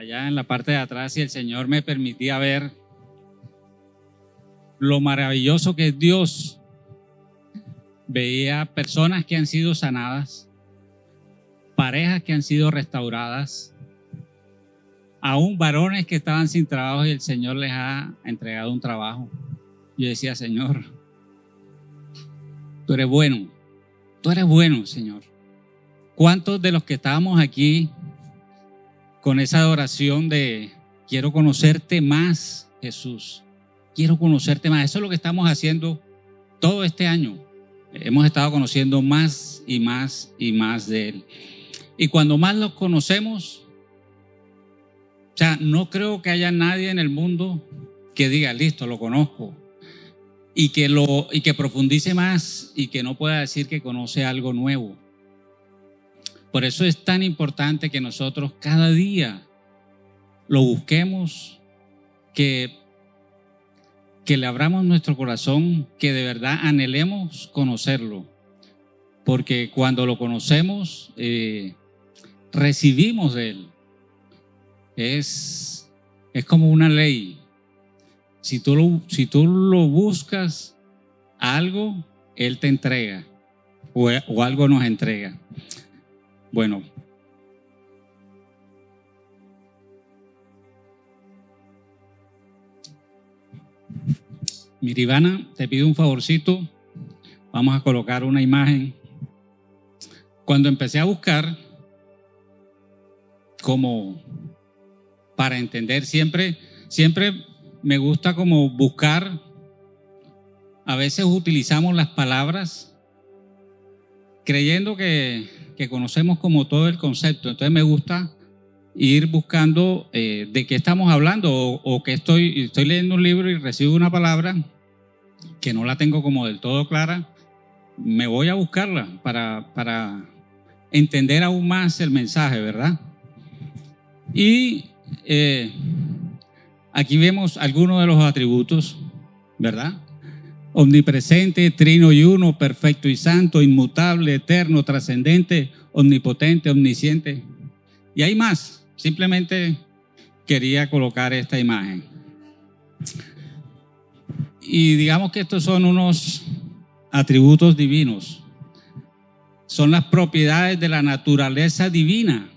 allá en la parte de atrás y el Señor me permitía ver lo maravilloso que es Dios. Veía personas que han sido sanadas, parejas que han sido restauradas, aún varones que estaban sin trabajo y el Señor les ha entregado un trabajo. Yo decía, Señor, tú eres bueno, Señor. ¿Cuántos de los que estábamos aquí con esa adoración de quiero conocerte más, Jesús? Quiero conocerte más. Eso es lo que estamos haciendo todo este año. Hemos estado conociendo más y más y más de Él. Y cuando más los conocemos, o sea, no creo que haya nadie en el mundo que diga, listo, lo conozco. Y que profundice más y que no pueda decir que conoce algo nuevo. Por eso es tan importante que nosotros cada día lo busquemos, que le abramos nuestro corazón, que de verdad anhelemos conocerlo. Porque cuando lo conocemos, recibimos de Él. Es como una ley. Si tú lo buscas, algo Él te entrega o algo nos entrega. Bueno, Mirivana, te pido un favorcito. Vamos a colocar una imagen. Cuando empecé a buscar, como para entender, siempre me gusta como buscar. A veces utilizamos las palabras creyendo que conocemos como todo el concepto. Entonces me gusta ir buscando de qué estamos hablando o que estoy leyendo un libro y recibo una palabra que no la tengo como del todo clara. Me voy a buscarla para entender aún más el mensaje, ¿verdad? Y aquí vemos algunos de los atributos, ¿verdad? Omnipresente, trino y uno, perfecto y santo, inmutable, eterno, trascendente, omnipotente, omnisciente. Y hay más, simplemente quería colocar esta imagen. Y digamos que estos son unos atributos divinos. Son las propiedades de la naturaleza divina,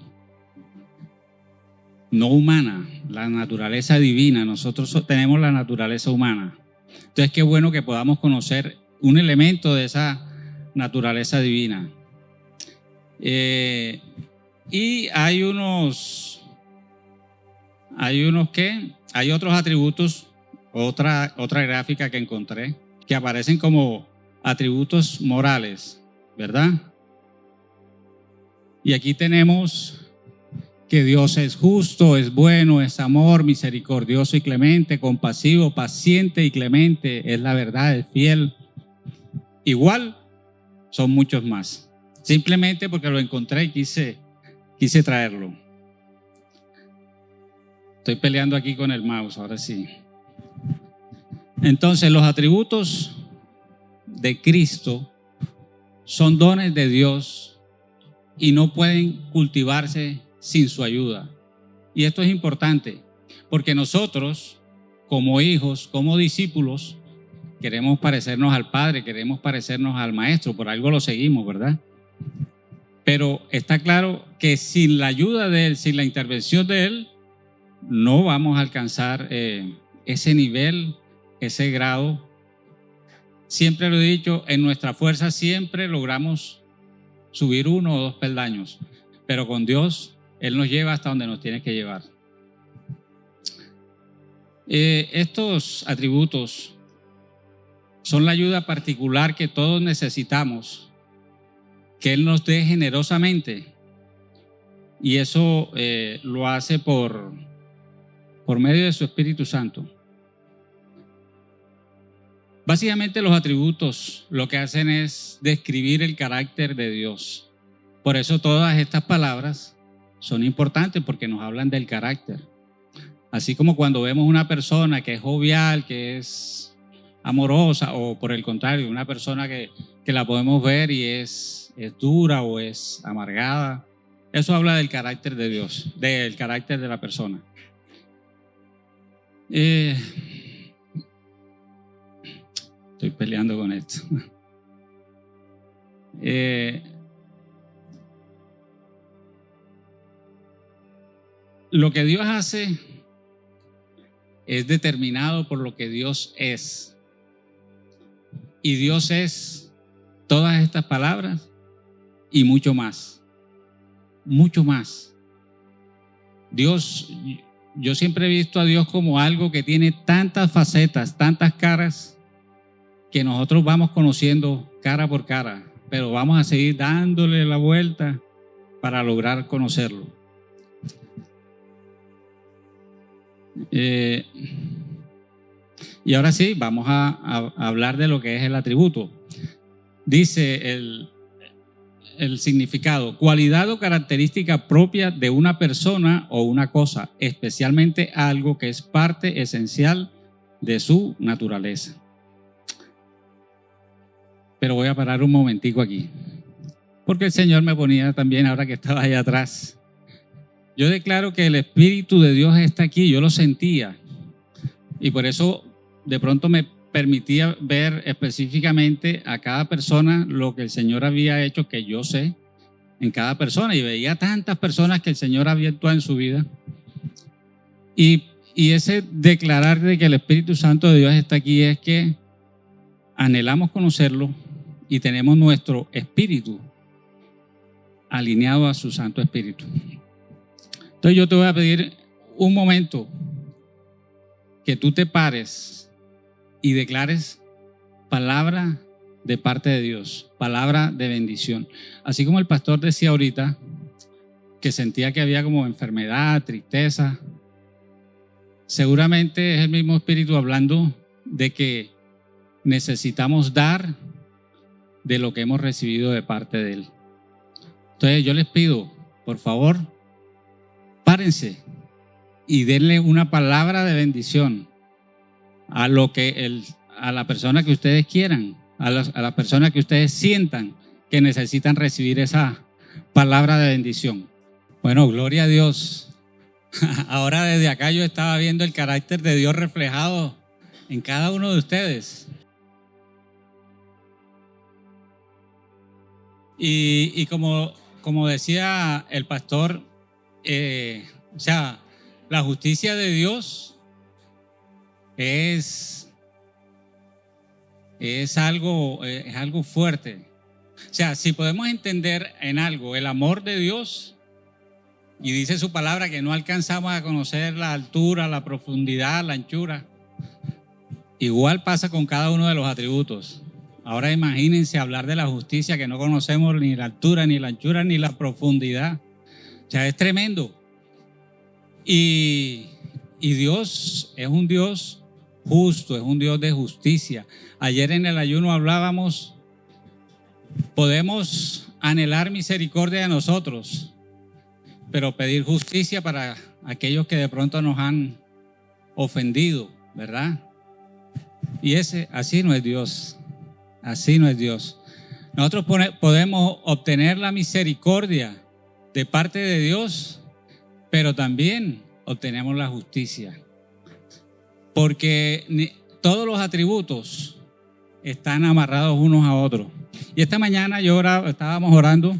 no humana, la naturaleza divina. Nosotros tenemos la naturaleza humana. Entonces, qué bueno que podamos conocer un elemento de esa naturaleza divina. Y hay otros atributos, otra gráfica que encontré, que aparecen como atributos morales, ¿verdad? Y aquí tenemos que Dios es justo, es bueno, es amor, misericordioso y clemente, compasivo, paciente y clemente, es la verdad, es fiel. Igual, son muchos más. Simplemente porque lo encontré y quise traerlo. Estoy peleando aquí con el mouse, ahora sí. Entonces, los atributos de Cristo son dones de Dios y no pueden cultivarse sin su ayuda. Y esto es importante, porque nosotros, como hijos, como discípulos, queremos parecernos al Padre, queremos parecernos al Maestro, por algo lo seguimos, ¿verdad? Pero está claro que sin la ayuda de Él, sin la intervención de Él, no vamos a alcanzar ese nivel, ese grado. Siempre lo he dicho, en nuestra fuerza siempre logramos subir 1 o 2 peldaños, pero con Dios Él nos lleva hasta donde nos tiene que llevar. Estos atributos son la ayuda particular que todos necesitamos, que Él nos dé generosamente, y eso lo hace por medio de su Espíritu Santo. Básicamente los atributos lo que hacen es describir el carácter de Dios. Por eso todas estas palabras son importantes, porque nos hablan del carácter. Así como cuando vemos una persona que es jovial, que es amorosa, o por el contrario, una persona que la podemos ver y es dura o es amargada. Eso habla del carácter de Dios, del carácter de la persona. Estoy peleando con esto. Lo que Dios hace es determinado por lo que Dios es. Y Dios es todas estas palabras y mucho más. Mucho más. Dios, yo siempre he visto a Dios como algo que tiene tantas facetas, tantas caras, que nosotros vamos conociendo cara por cara, pero vamos a seguir dándole la vuelta para lograr conocerlo. Y ahora sí, vamos a hablar de lo que es el atributo. Dice el significado: cualidad o característica propia de una persona o una cosa, especialmente algo que es parte esencial de su naturaleza. Pero voy a parar un momentico aquí, porque el Señor me ponía también, ahora que estaba allá atrás. Yo declaro que el Espíritu de Dios está aquí, yo lo sentía, y por eso de pronto me permitía ver específicamente a cada persona lo que el Señor había hecho, que yo sé, en cada persona, y veía tantas personas que el Señor había actuado en su vida. Y ese declarar de que el Espíritu Santo de Dios está aquí es que anhelamos conocerlo y tenemos nuestro espíritu alineado a su Santo Espíritu. Entonces yo te voy a pedir un momento que tú te pares y declares palabra de parte de Dios, palabra de bendición. Así como el pastor decía ahorita que sentía que había como enfermedad, tristeza, seguramente es el mismo Espíritu hablando de que necesitamos dar de lo que hemos recibido de parte de Él. Entonces yo les pido, por favor, párense y denle una palabra de bendición a la persona que ustedes quieran, a la persona que ustedes sientan que necesitan recibir esa palabra de bendición. Bueno, gloria a Dios. Ahora desde acá yo estaba viendo el carácter de Dios reflejado en cada uno de ustedes. Y como decía el pastor, o sea, la justicia de Dios es algo fuerte. O sea, si podemos entender en algo el amor de Dios, y dice su palabra que no alcanzamos a conocer la altura, la profundidad, la anchura, igual pasa con cada uno de los atributos. Ahora imagínense hablar de la justicia, que no conocemos ni la altura, ni la anchura, ni la profundidad. O sea, es tremendo. Y Dios es un Dios justo, es un Dios de justicia. Ayer en el ayuno hablábamos, podemos anhelar misericordia de nosotros, pero pedir justicia para aquellos que de pronto nos han ofendido, ¿verdad? Y así no es Dios. Así no es Dios. Nosotros podemos obtener la misericordia de parte de Dios, pero también obtenemos la justicia. Porque todos los atributos están amarrados unos a otros. Y esta mañana estábamos orando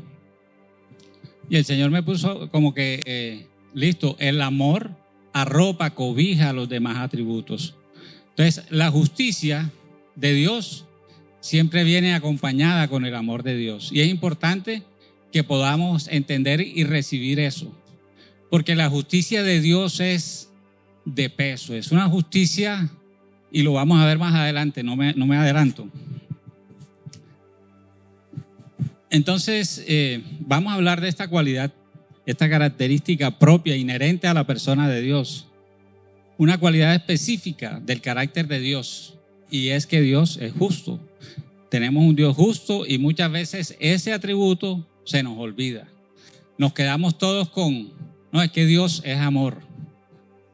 y el Señor me puso como que, listo, el amor arropa, cobija los demás atributos. Entonces, la justicia de Dios siempre viene acompañada con el amor de Dios. Y es importante que podamos entender y recibir eso. Porque la justicia de Dios es de peso. Es una justicia, y lo vamos a ver más adelante, no me adelanto. Entonces, vamos a hablar de esta cualidad, esta característica propia, inherente a la persona de Dios. Una cualidad específica del carácter de Dios. Y es que Dios es justo. Tenemos un Dios justo y muchas veces ese atributo se nos olvida. Nos quedamos todos no, es que Dios es amor.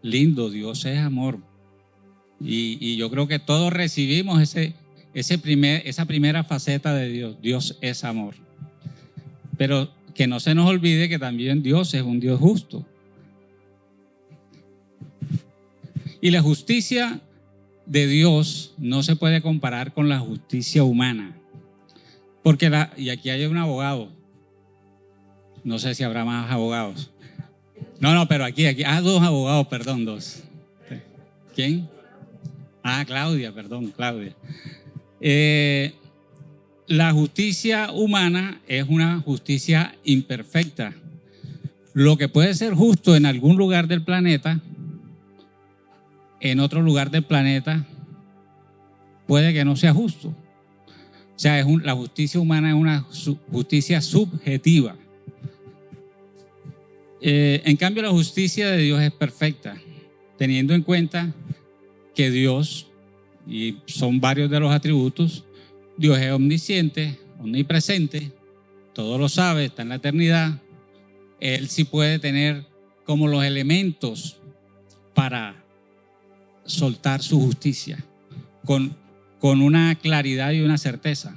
Lindo, Dios es amor. Y yo creo que todos recibimos esa primera faceta de Dios. Dios es amor. Pero que no se nos olvide que también Dios es un Dios justo. Y la justicia de Dios no se puede comparar con la justicia humana. Porque y aquí hay un abogado. No sé si habrá más abogados. No, pero aquí. Dos abogados, perdón, dos. ¿Quién? Claudia, perdón, Claudia. La justicia humana es una justicia imperfecta. Lo que puede ser justo en algún lugar del planeta, en otro lugar del planeta, puede que no sea justo. O sea, la justicia humana es una justicia subjetiva. En cambio, la justicia de Dios es perfecta, teniendo en cuenta que Dios, y son varios de los atributos, Dios es omnisciente, omnipresente, todo lo sabe, está en la eternidad. Él sí puede tener como los elementos para soltar su justicia con una claridad y una certeza.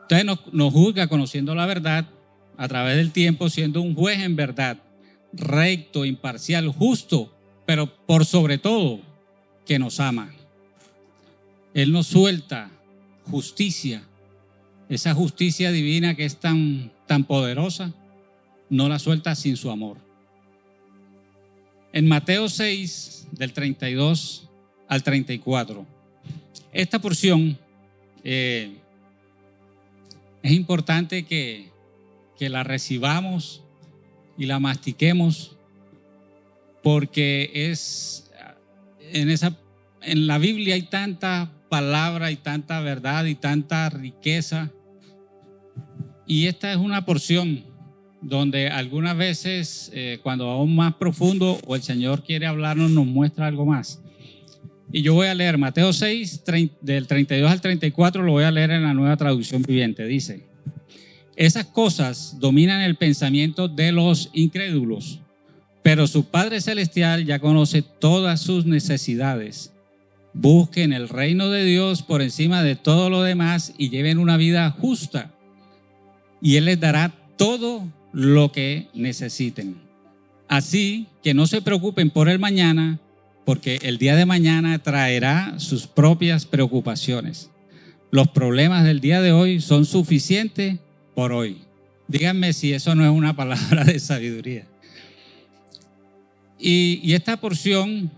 Entonces nos juzga conociendo la verdad a través del tiempo, siendo un juez en verdad, recto, imparcial, justo, pero por sobre todo que nos ama. Él nos suelta justicia, esa justicia divina que es tan poderosa, no la suelta sin su amor. En Mateo 6, del 32 al 34, esta porción es importante que la recibamos y la mastiquemos, porque en la Biblia hay tanta palabra y tanta verdad y tanta riqueza, y esta es una porción donde algunas veces cuando vamos más profundo o el Señor quiere hablarnos, nos muestra algo más. Y yo voy a leer Mateo 6, del 32 al 34, lo voy a leer en la Nueva Traducción Viviente. Dice: esas cosas dominan el pensamiento de los incrédulos, pero su Padre Celestial ya conoce todas sus necesidades. Busquen el reino de Dios por encima de todo lo demás y lleven una vida justa, y Él les dará todo lo que necesiten. Así que no se preocupen por el mañana, porque el día de mañana traerá sus propias preocupaciones. Los problemas del día de hoy son suficientes por hoy. Díganme si eso no es una palabra de sabiduría. Y esta porción,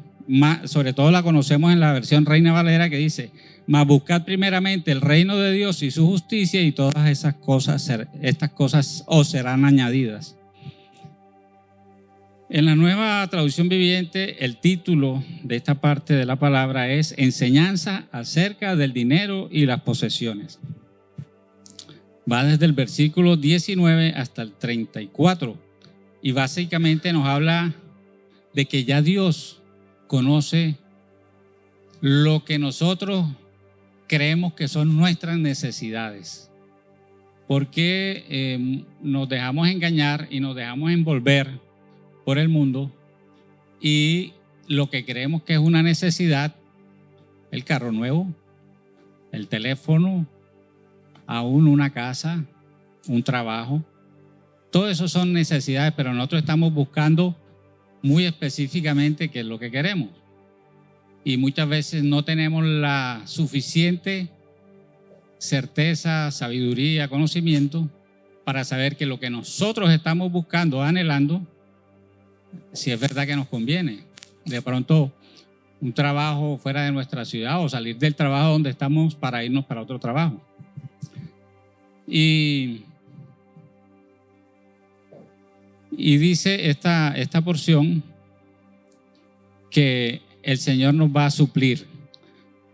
sobre todo la conocemos en la versión Reina Valera, que dice: mas buscad primeramente el reino de Dios y su justicia, y todas estas cosas os serán añadidas. En la Nueva Traducción Viviente, el título de esta parte de la palabra es Enseñanza acerca del dinero y las posesiones. Va desde el versículo 19 hasta el 34, y básicamente nos habla de que ya Dios conoce lo que nosotros creemos que son nuestras necesidades. Porque nos dejamos engañar y nos dejamos envolver por el mundo, y lo que creemos que es una necesidad, el carro nuevo, el teléfono, aún una casa, un trabajo, todo eso son necesidades, pero nosotros estamos buscando muy específicamente qué es lo que queremos, y muchas veces no tenemos la suficiente certeza, sabiduría, conocimiento para saber que lo que nosotros estamos buscando, anhelando, si es verdad que nos conviene. De pronto un trabajo fuera de nuestra ciudad, o salir del trabajo donde estamos para irnos para otro trabajo. Y dice esta porción que el Señor nos va a suplir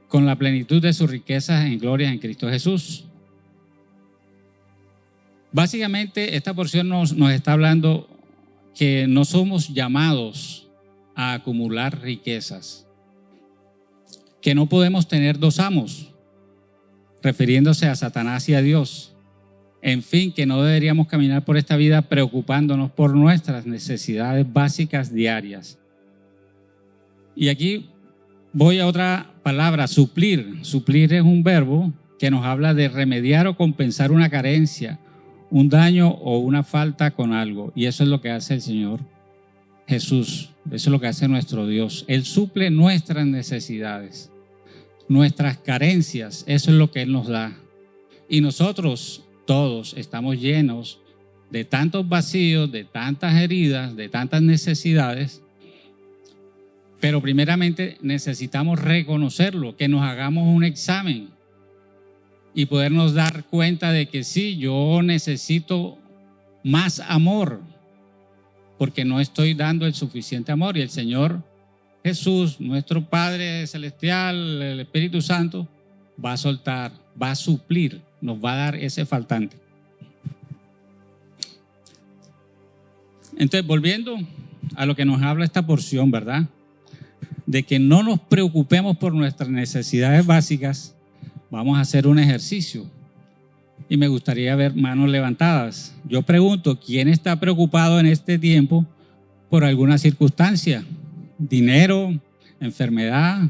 con la plenitud de sus riquezas en gloria en Cristo Jesús. Básicamente esta porción nos está hablando que no somos llamados a acumular riquezas, que no podemos tener dos amos, refiriéndose a Satanás y a Dios. En fin, que no deberíamos caminar por esta vida preocupándonos por nuestras necesidades básicas diarias. Y aquí voy a otra palabra, suplir. Suplir es un verbo que nos habla de remediar o compensar una carencia, un daño o una falta con algo. Y eso es lo que hace el Señor Jesús. Eso es lo que hace nuestro Dios. Él suple nuestras necesidades, nuestras carencias. Eso es lo que Él nos da. Y nosotros todos estamos llenos de tantos vacíos, de tantas heridas, de tantas necesidades. Pero primeramente necesitamos reconocerlo, que nos hagamos un examen y podernos dar cuenta de que sí, yo necesito más amor, porque no estoy dando el suficiente amor. Y el Señor Jesús, nuestro Padre Celestial, el Espíritu Santo, va a soltar, va a suplir, nos va a dar ese faltante. Entonces, volviendo a lo que nos habla esta porción, ¿verdad? De que no nos preocupemos por nuestras necesidades básicas, vamos a hacer un ejercicio. Y me gustaría ver manos levantadas. Yo pregunto, ¿quién está preocupado en este tiempo por alguna circunstancia? ¿Dinero? ¿Enfermedad?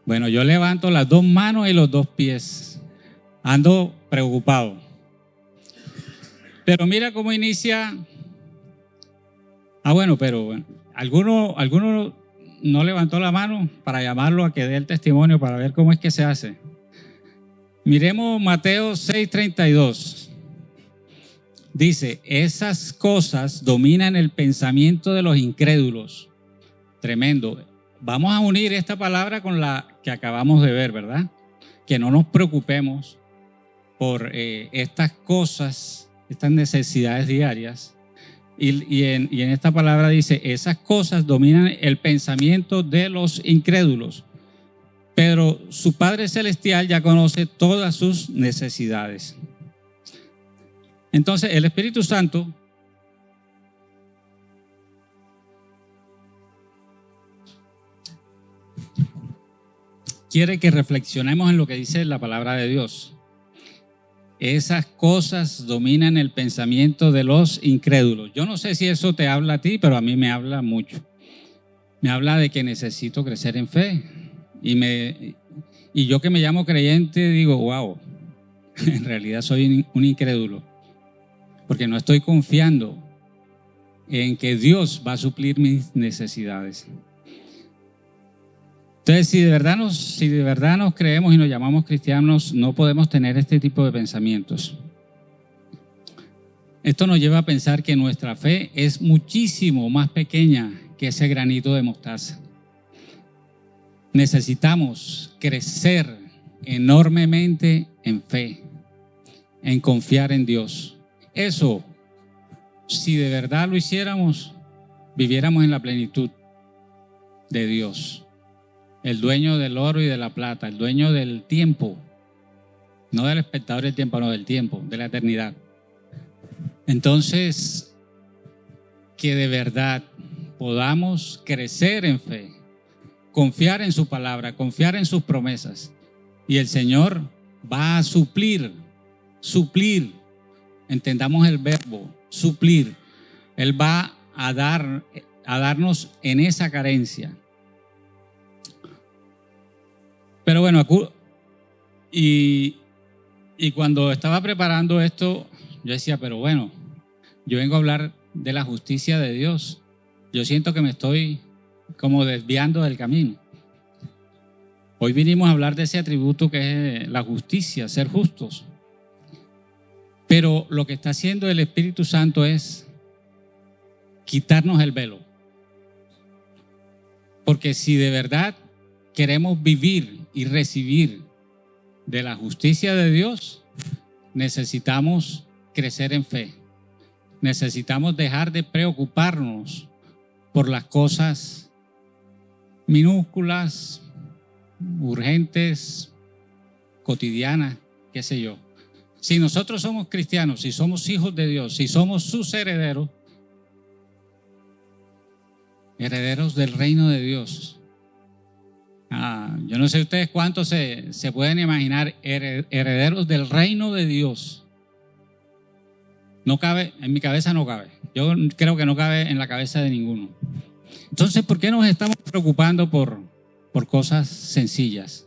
Bueno, yo levanto las dos manos y los dos pies. Ando preocupado. Pero mira cómo inicia. Bueno, ¿alguno no levantó la mano para llamarlo a que dé el testimonio para ver cómo es que se hace? Miremos Mateo 6:32. Dice, esas cosas dominan el pensamiento de los incrédulos. Tremendo. Vamos a unir esta palabra con la que acabamos de ver, ¿verdad? Que no nos preocupemos por estas cosas, estas necesidades diarias. Y en esta palabra dice, esas cosas dominan el pensamiento de los incrédulos. Pero su Padre Celestial ya conoce todas sus necesidades. Entonces, el Espíritu Santo quiere que reflexionemos en lo que dice la palabra de Dios. Esas cosas dominan el pensamiento de los incrédulos. Yo no sé si eso te habla a ti, pero a mí me habla mucho. Me habla de que necesito crecer en fe. Y yo que me llamo creyente digo, wow, en realidad soy un incrédulo. Porque no estoy confiando en que Dios va a suplir mis necesidades. Entonces, si de verdad nos creemos y nos llamamos cristianos, no podemos tener este tipo de pensamientos. Esto nos lleva a pensar que nuestra fe es muchísimo más pequeña que ese granito de mostaza. Necesitamos crecer enormemente en fe, en confiar en Dios. Eso, si de verdad lo hiciéramos, viviéramos en la plenitud de Dios. El dueño del oro y de la plata, el dueño del tiempo, no del espectador del tiempo, no del tiempo, de la eternidad. Entonces, que de verdad podamos crecer en fe, confiar en su palabra, confiar en sus promesas. Y el Señor va a suplir, entendamos el verbo, suplir. Él va a darnos en esa carencia. Pero bueno, y cuando estaba preparando esto, yo decía, pero bueno, yo vengo a hablar de la justicia de Dios. Yo siento que me estoy como desviando del camino. Hoy vinimos a hablar de ese atributo que es la justicia, ser justos. Pero lo que está haciendo el Espíritu Santo es quitarnos el velo. Porque si de verdad queremos vivir y recibir de la justicia de Dios, necesitamos crecer en fe. Necesitamos dejar de preocuparnos por las cosas minúsculas, urgentes, cotidianas, qué sé yo. Si nosotros somos cristianos, si somos hijos de Dios, si somos sus herederos, herederos del reino de Dios. Yo no sé ustedes cuántos se pueden imaginar herederos del reino de Dios. No cabe, en mi cabeza no cabe. Yo creo que no cabe en la cabeza de ninguno. Entonces, ¿por qué nos estamos preocupando por cosas sencillas?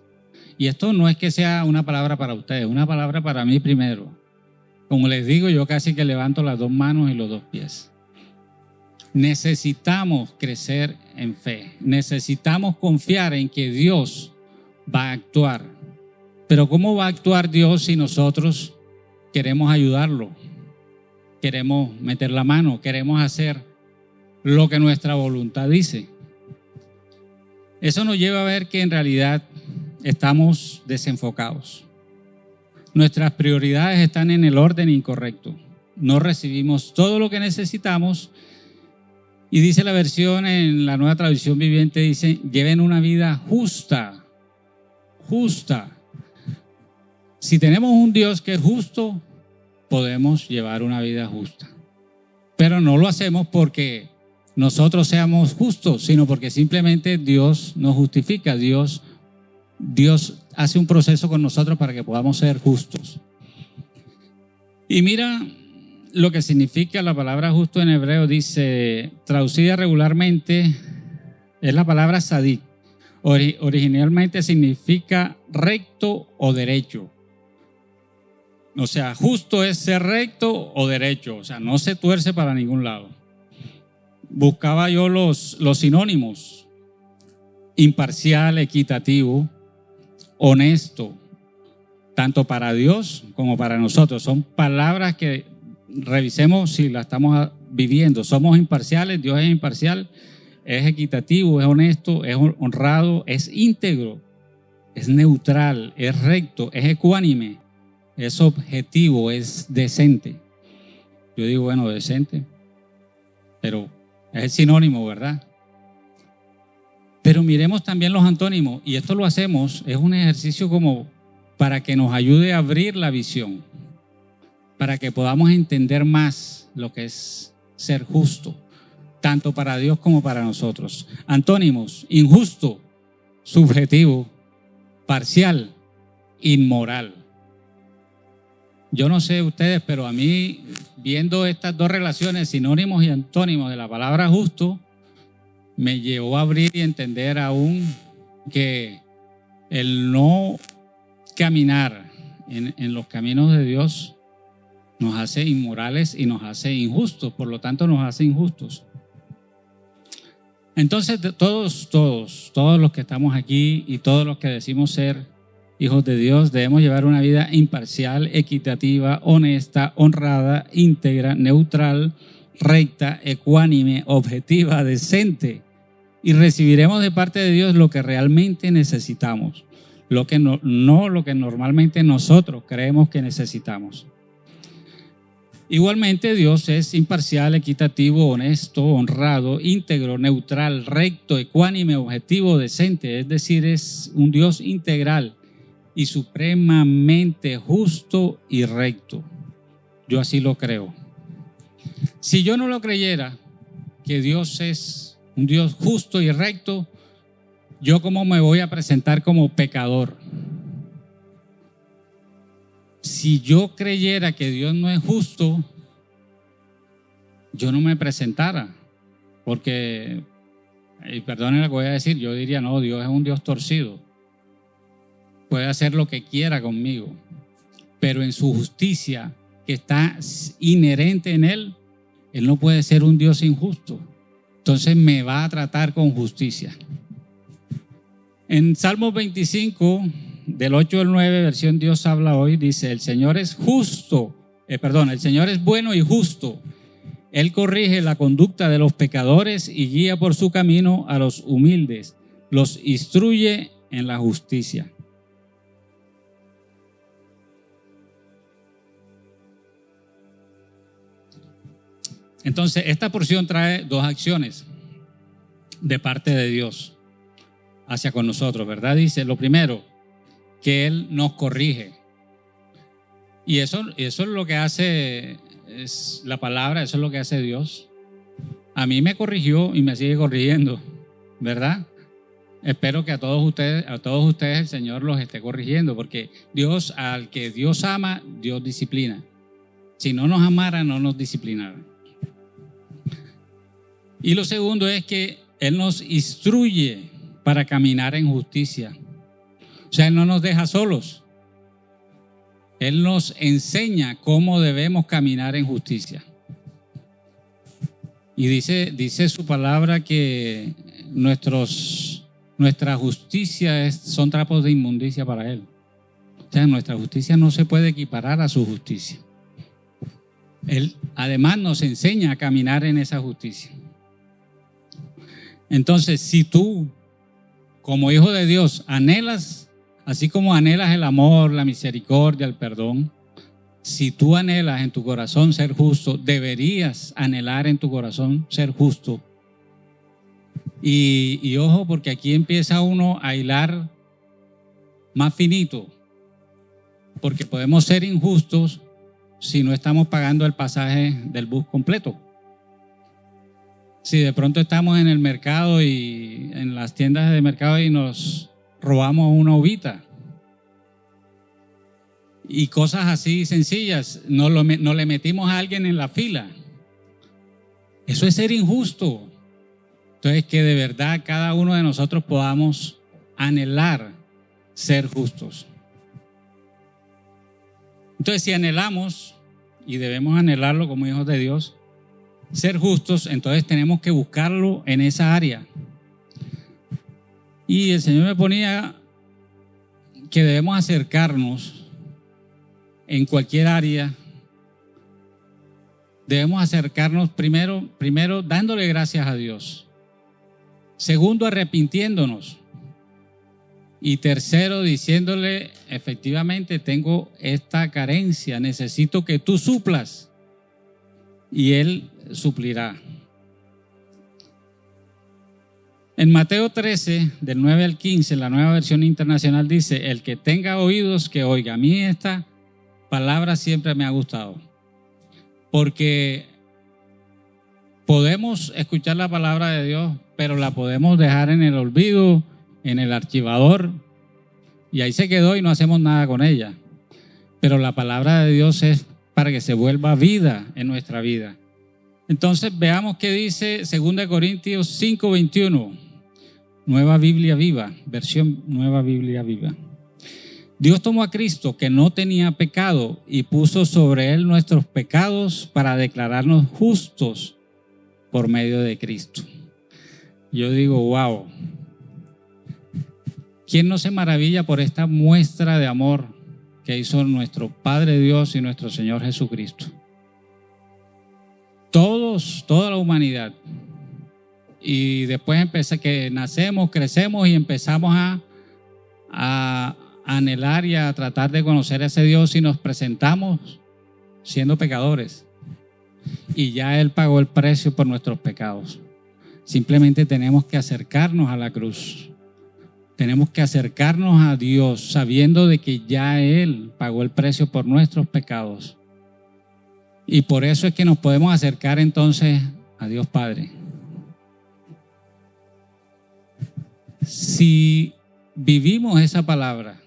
Y esto no es que sea una palabra para ustedes, una palabra para mí primero. Como les digo, yo casi que levanto las dos manos y los dos pies. Necesitamos crecer en fe. Necesitamos confiar en que Dios va a actuar. Pero ¿cómo va a actuar Dios si nosotros queremos ayudarlo? Queremos meter la mano, queremos hacer lo que nuestra voluntad dice. Eso nos lleva a ver que en realidad estamos desenfocados. Nuestras prioridades están en el orden incorrecto. No recibimos todo lo que necesitamos. Y dice la versión en la Nueva Traducción Viviente, dice, lleven una vida justa. Justa. Si tenemos un Dios que es justo, podemos llevar una vida justa. Pero no lo hacemos porque nosotros seamos justos, sino porque simplemente Dios nos justifica. Dios hace un proceso con nosotros para que podamos ser justos. Y mira lo que significa la palabra justo en hebreo. Dice, traducida regularmente, es la palabra sadik. Originalmente significa recto o derecho. O sea, justo es ser recto o derecho. O sea, no se tuerce para ningún lado. Buscaba yo los sinónimos. Imparcial, equitativo, honesto, tanto para Dios como para nosotros. Son palabras que revisemos si las estamos viviendo. Somos imparciales, Dios es imparcial, es equitativo, es honesto, es honrado, es íntegro, es neutral, es recto, es ecuánime, es objetivo, es decente. Yo digo, bueno, decente, pero es el sinónimo, ¿verdad? Pero miremos también los antónimos, y esto lo hacemos, es un ejercicio como para que nos ayude a abrir la visión, para que podamos entender más lo que es ser justo, tanto para Dios como para nosotros. Antónimos: injusto, subjetivo, parcial, inmoral. Yo no sé ustedes, pero a mí, viendo estas dos relaciones, sinónimos y antónimos de la palabra justo, me llevó a abrir y entender aún que el no caminar en los caminos de Dios nos hace inmorales y nos hace injustos, por lo tanto nos hace injustos. Entonces todos los que estamos aquí y todos los que decimos ser hijos de Dios debemos llevar una vida imparcial, equitativa, honesta, honrada, íntegra, neutral, recta, ecuánime, objetiva, decente, y recibiremos de parte de Dios lo que realmente necesitamos, lo que no lo que normalmente nosotros creemos que necesitamos. Igualmente Dios es imparcial, equitativo, honesto, honrado, íntegro, neutral, recto, ecuánime, objetivo, decente, es decir, es un Dios integral y supremamente justo y recto. Yo así lo creo. Si yo no lo creyera, que Dios es un Dios justo y recto, ¿yo cómo me voy a presentar como pecador? Si yo creyera que Dios no es justo, yo no me presentara, porque, y perdonen lo que voy a decir, yo diría, no, Dios es un Dios torcido, puede hacer lo que quiera conmigo, pero en su justicia que está inherente en Él no puede ser un Dios injusto. Entonces me va a tratar con justicia. En Salmos 25, del 8 al 9, versión Dios habla hoy, dice: el Señor es justo, el Señor es bueno y justo. Él corrige la conducta de los pecadores y guía por su camino a los humildes. Los instruye en la justicia. Entonces, esta porción trae dos acciones de parte de Dios hacia con nosotros, ¿verdad? Dice, lo primero, que Él nos corrige. Y eso es lo que hace, es la palabra, eso es lo que hace Dios. A mí me corrigió y me sigue corrigiendo, ¿verdad? Espero que a todos ustedes el Señor los esté corrigiendo, porque Dios, al que Dios ama, Dios disciplina. Si no nos amara, no nos disciplinara. Y lo segundo es que Él nos instruye para caminar en justicia. O sea, Él no nos deja solos. Él nos enseña cómo debemos caminar en justicia. Y dice su palabra que nuestra justicia son trapos de inmundicia para Él. O sea, nuestra justicia no se puede equiparar a su justicia. Él además nos enseña a caminar en esa justicia. Entonces, si tú, como hijo de Dios, anhelas, así como anhelas el amor, la misericordia, el perdón, si tú anhelas en tu corazón ser justo, deberías anhelar en tu corazón ser justo. Y ojo, porque aquí empieza uno a hilar más finito, porque podemos ser injustos si no estamos pagando el pasaje del bus completo. Si de pronto estamos en el mercado y en las tiendas de mercado y nos robamos una uvita y cosas así sencillas, no le metimos a alguien en la fila. Eso es ser injusto. Entonces, que de verdad cada uno de nosotros podamos anhelar ser justos. Entonces, si anhelamos, y debemos anhelarlo como hijos de Dios, ser justos, entonces tenemos que buscarlo en esa área. Y el Señor me ponía que debemos acercarnos en cualquier área. Debemos acercarnos primero dándole gracias a Dios. Segundo, arrepintiéndonos. Y tercero, diciéndole, efectivamente tengo esta carencia, necesito que tú suplas. Y Él suplirá. En Mateo 13, del 9 al 15, la Nueva Versión Internacional dice, el que tenga oídos que oiga. A mí esta palabra siempre me ha gustado, porque podemos escuchar la palabra de Dios, pero la podemos dejar en el olvido, en el archivador, y ahí se quedó y no hacemos nada con ella. Pero la palabra de Dios es para que se vuelva vida en nuestra vida. Entonces veamos qué dice 2 Corintios 5:21, Nueva Biblia Viva, versión Nueva Biblia Viva. Dios tomó a Cristo, que no tenía pecado, y puso sobre él nuestros pecados para declararnos justos por medio de Cristo. Yo digo, wow. ¿Quién no se maravilla por esta muestra de amor que hizo nuestro Padre Dios y nuestro Señor Jesucristo? Toda la humanidad. Y después que nacemos, crecemos y empezamos a anhelar y a tratar de conocer a ese Dios y nos presentamos siendo pecadores. Y ya Él pagó el precio por nuestros pecados. Simplemente tenemos que acercarnos a la cruz. Tenemos que acercarnos a Dios sabiendo de que ya Él pagó el precio por nuestros pecados. Y por eso es que nos podemos acercar entonces a Dios Padre. Si vivimos esa palabra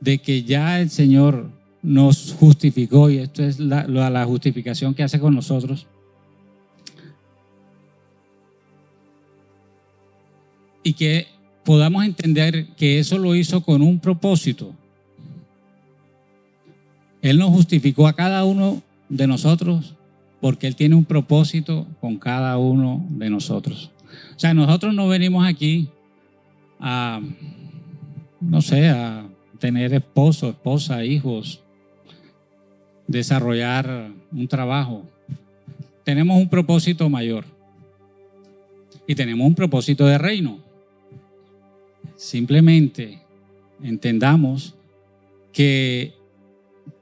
de que ya el Señor nos justificó, y esto es la justificación que hace con nosotros, y que podamos entender que eso lo hizo con un propósito. Él nos justificó a cada uno de nosotros porque Él tiene un propósito con cada uno de nosotros. O sea, nosotros no venimos aquí a tener esposo, esposa, hijos, desarrollar un trabajo. Tenemos un propósito mayor y tenemos un propósito de reino. Simplemente entendamos que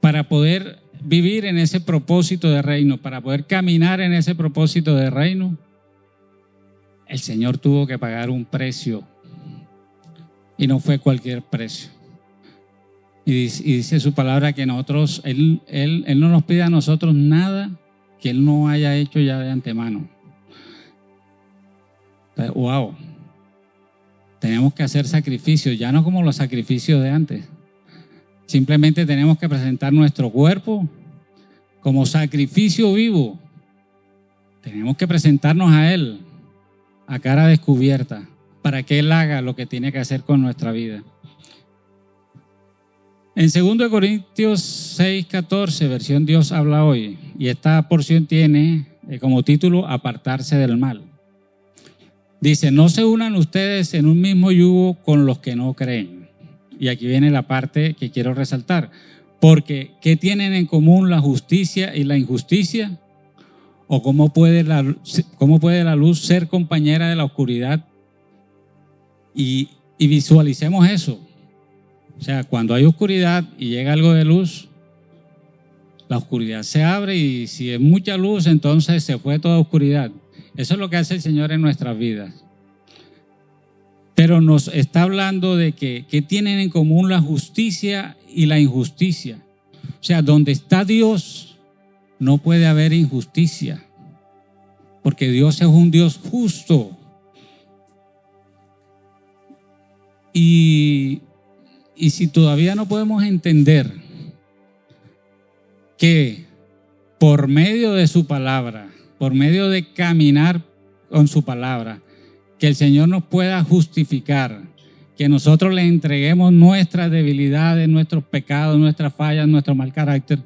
para poder vivir en ese propósito de reino, para poder caminar en ese propósito de reino, el Señor tuvo que pagar un precio, y no fue cualquier precio. Y dice su palabra que nosotros, Él no nos pide a nosotros nada que Él no haya hecho ya de antemano. Entonces, wow. Tenemos que hacer sacrificios, ya no como los sacrificios de antes. Simplemente tenemos que presentar nuestro cuerpo como sacrificio vivo. Tenemos que presentarnos a Él a cara descubierta para que Él haga lo que tiene que hacer con nuestra vida. En 2 Corintios 6:14, versión Dios habla hoy, y esta porción tiene como título Apartarse del mal. Dice, no se unan ustedes en un mismo yugo con los que no creen. Y aquí viene la parte que quiero resaltar. Porque, ¿qué tienen en común la justicia y la injusticia? ¿O cómo puede la luz ser compañera de la oscuridad? Y visualicemos eso. O sea, cuando hay oscuridad y llega algo de luz, la oscuridad se abre y si es mucha luz, entonces se fue toda oscuridad. Eso es lo que hace el Señor en nuestras vidas. Pero nos está hablando de que tienen en común la justicia y la injusticia. O sea, donde está Dios no puede haber injusticia, porque Dios es un Dios justo. Y si todavía no podemos entender que por medio de su palabra, por medio de caminar con su palabra, que el Señor nos pueda justificar, que nosotros le entreguemos nuestras debilidades, nuestros pecados, nuestras fallas, nuestro mal carácter,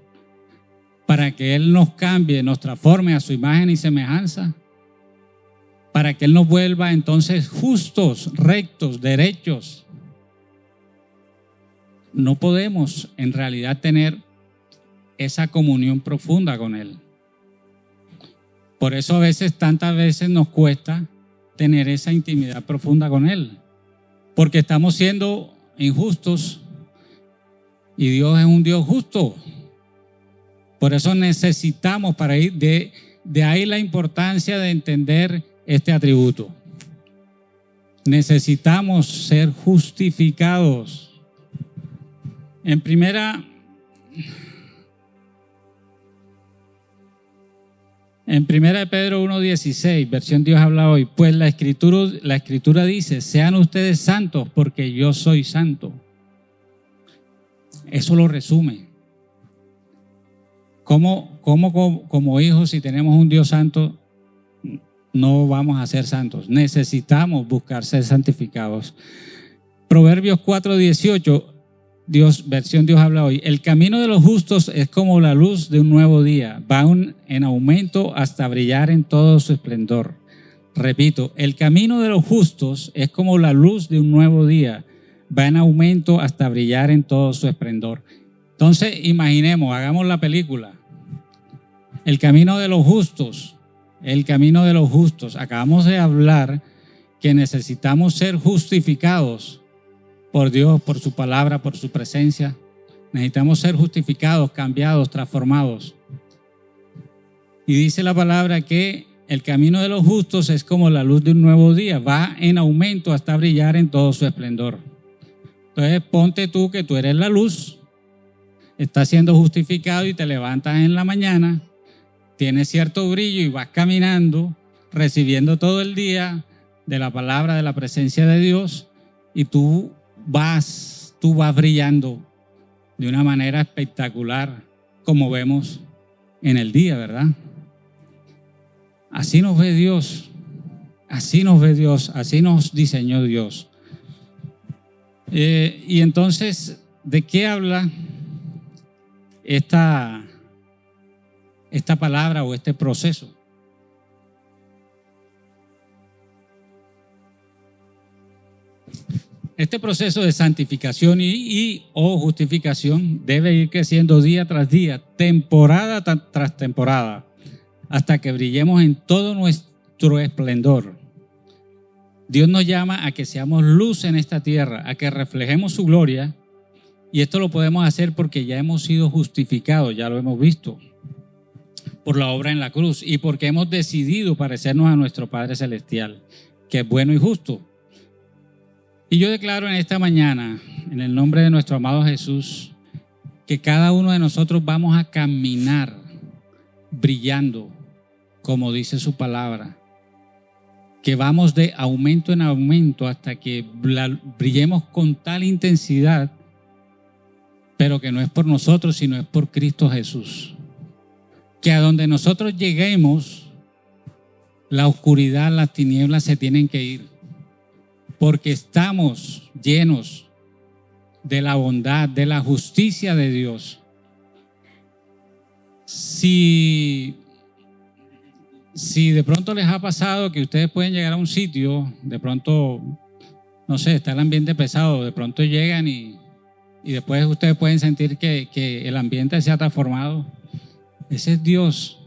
para que Él nos cambie, nos transforme a su imagen y semejanza, para que Él nos vuelva entonces justos, rectos, derechos. No podemos en realidad tener esa comunión profunda con Él. Por eso a veces, tantas veces nos cuesta tener esa intimidad profunda con Él, porque estamos siendo injustos y Dios es un Dios justo. Por eso necesitamos, para ir de ahí la importancia de entender este atributo. Necesitamos ser justificados. En primera de Pedro 1:16, versión Dios habla hoy, pues la escritura dice, sean ustedes santos porque yo soy santo. Eso lo resume. ¿Cómo como hijos, si tenemos un Dios santo, no vamos a ser santos? Necesitamos buscar ser santificados. Proverbios 4:18, versión Dios habla hoy. El camino de los justos es como la luz de un nuevo día, va en aumento hasta brillar en todo su esplendor. Repito, el camino de los justos es como la luz de un nuevo día, va en aumento hasta brillar en todo su esplendor. Entonces, imaginemos, hagamos la película. El camino de los justos, Acabamos de hablar que necesitamos ser justificados por Dios, por su palabra, por su presencia. Necesitamos ser justificados, cambiados, transformados. Y dice la palabra que el camino de los justos es como la luz de un nuevo día, va en aumento hasta brillar en todo su esplendor. Entonces ponte tú que tú eres la luz, estás siendo justificado y te levantas en la mañana, tienes cierto brillo y vas caminando, recibiendo todo el día de la palabra, de la presencia de Dios, y tú vas brillando de una manera espectacular, como vemos en el día, ¿verdad? Así nos ve Dios, así nos diseñó Dios. Y entonces, ¿de qué habla esta palabra o este proceso? Este proceso de santificación o justificación debe ir creciendo día tras día, temporada tras temporada, hasta que brillemos en todo nuestro esplendor. Dios nos llama a que seamos luz en esta tierra, a que reflejemos su gloria, y esto lo podemos hacer porque ya hemos sido justificados, ya lo hemos visto, por la obra en la cruz y porque hemos decidido parecernos a nuestro Padre Celestial, que es bueno y justo. Y yo declaro en esta mañana, en el nombre de nuestro amado Jesús, que cada uno de nosotros vamos a caminar brillando, como dice su palabra, que vamos de aumento en aumento hasta que brillemos con tal intensidad, pero que no es por nosotros, sino es por Cristo Jesús. Que a donde nosotros lleguemos, la oscuridad, las tinieblas se tienen que ir, porque estamos llenos de la bondad, de la justicia de Dios. Si de pronto les ha pasado que ustedes pueden llegar a un sitio, de pronto, no sé, está el ambiente pesado, de pronto llegan y después ustedes pueden sentir que el ambiente se ha transformado. Ese es Dios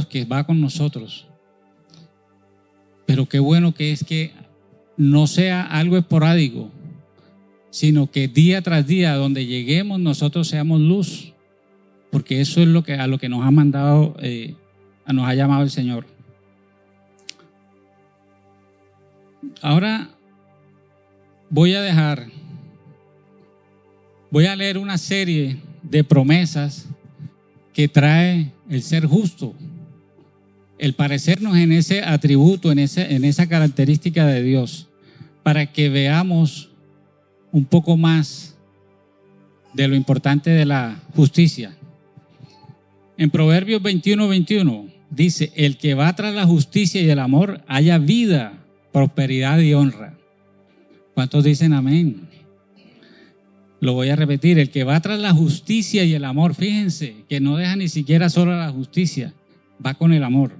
que va con nosotros. Pero qué bueno que es que no sea algo esporádico, sino que día tras día, donde lleguemos, nosotros seamos luz, porque eso es a lo que nos ha mandado, nos ha llamado el Señor. Ahora voy a leer una serie de promesas que trae el ser justo, el parecernos en ese atributo, en esa característica de Dios, para que veamos un poco más de lo importante de la justicia. En Proverbios 21:21 dice: el que va tras la justicia y el amor halla vida, prosperidad y honra. ¿Cuántos dicen amén? Lo voy a repetir: el que va tras la justicia y el amor, fíjense que no deja ni siquiera solo la justicia, va con el amor.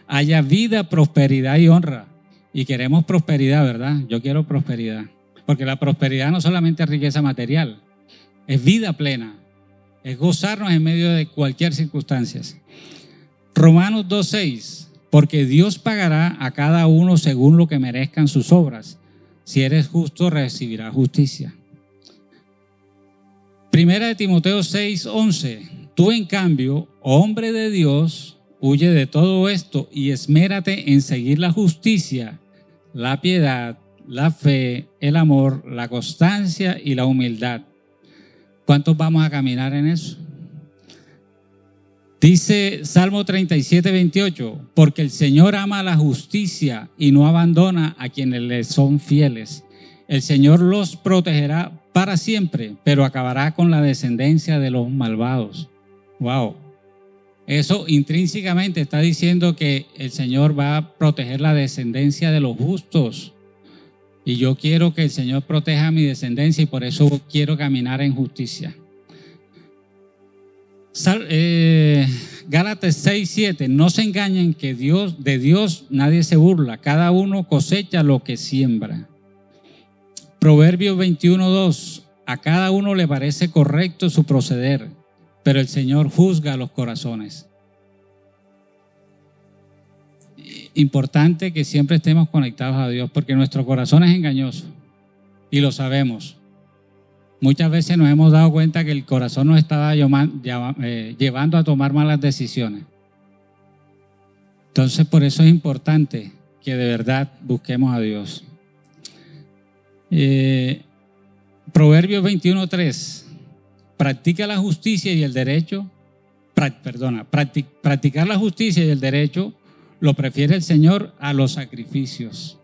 Haya vida, prosperidad y honra. Y queremos prosperidad, ¿verdad? Yo quiero prosperidad, porque la prosperidad no solamente es riqueza material, es vida plena, es gozarnos en medio de cualquier circunstancia. Romanos 2:6: porque Dios pagará a cada uno según lo que merezcan sus obras. Si eres justo, recibirás justicia. Primera de Timoteo 6:11: tú en cambio, hombre de Dios, huye de todo esto y esmérate en seguir la justicia, la piedad, la fe, el amor, la constancia y la humildad. ¿Cuántos vamos a caminar en eso? Dice Salmo 37:28: porque el Señor ama la justicia y no abandona a quienes le son fieles. El Señor los protegerá para siempre, pero acabará con la descendencia de los malvados. Wow. Eso intrínsecamente está diciendo que el Señor va a proteger la descendencia de los justos. Y yo quiero que el Señor proteja mi descendencia y por eso quiero caminar en justicia. Gálatas 6:7: no se engañen que de Dios nadie se burla, cada uno cosecha lo que siembra. Proverbios 21:2: a cada uno le parece correcto su proceder, pero el Señor juzga los corazones. Importante que siempre estemos conectados a Dios, porque nuestro corazón es engañoso y lo sabemos. Muchas veces nos hemos dado cuenta que el corazón nos estaba llevando a tomar malas decisiones. Entonces, por eso es importante que de verdad busquemos a Dios. Proverbios 21:3: practica la justicia y el derecho, practicar la justicia y el derecho lo prefiere el Señor a los sacrificios.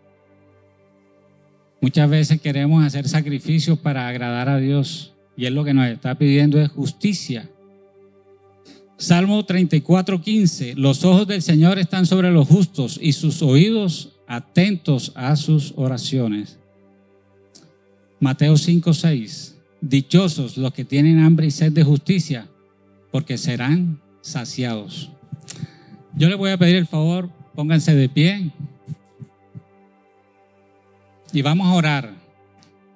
Muchas veces queremos hacer sacrificios para agradar a Dios y Él lo que nos está pidiendo es justicia. Salmo 34:15: los ojos del Señor están sobre los justos y sus oídos atentos a sus oraciones. Mateo 5:6: dichosos los que tienen hambre y sed de justicia, porque serán saciados. Yo les voy a pedir el favor, pónganse de pie y vamos a orar.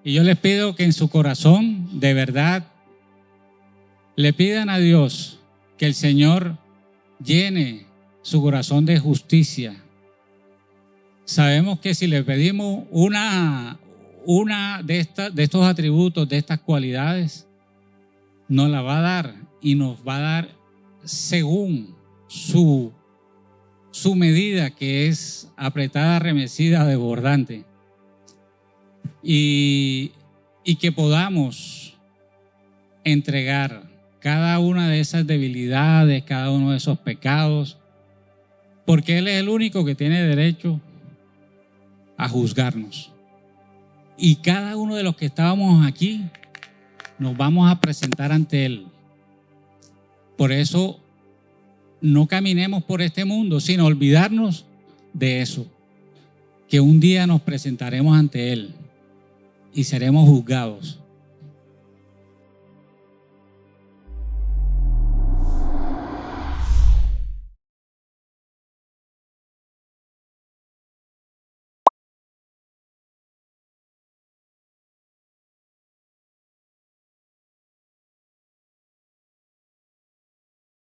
Y yo les pido que en su corazón, de verdad, le pidan a Dios que el Señor llene su corazón de justicia. Sabemos que si le pedimos una de estos atributos, de estas cualidades, nos la va a dar y nos va a dar según su medida, que es apretada, remecida, desbordante. Y que podamos entregar cada una de esas debilidades, cada uno de esos pecados, porque Él es el único que tiene derecho a juzgarnos. Y cada uno de los que estábamos aquí nos vamos a presentar ante Él. Por eso no caminemos por este mundo sin olvidarnos de eso, que un día nos presentaremos ante Él. y seremos juzgados.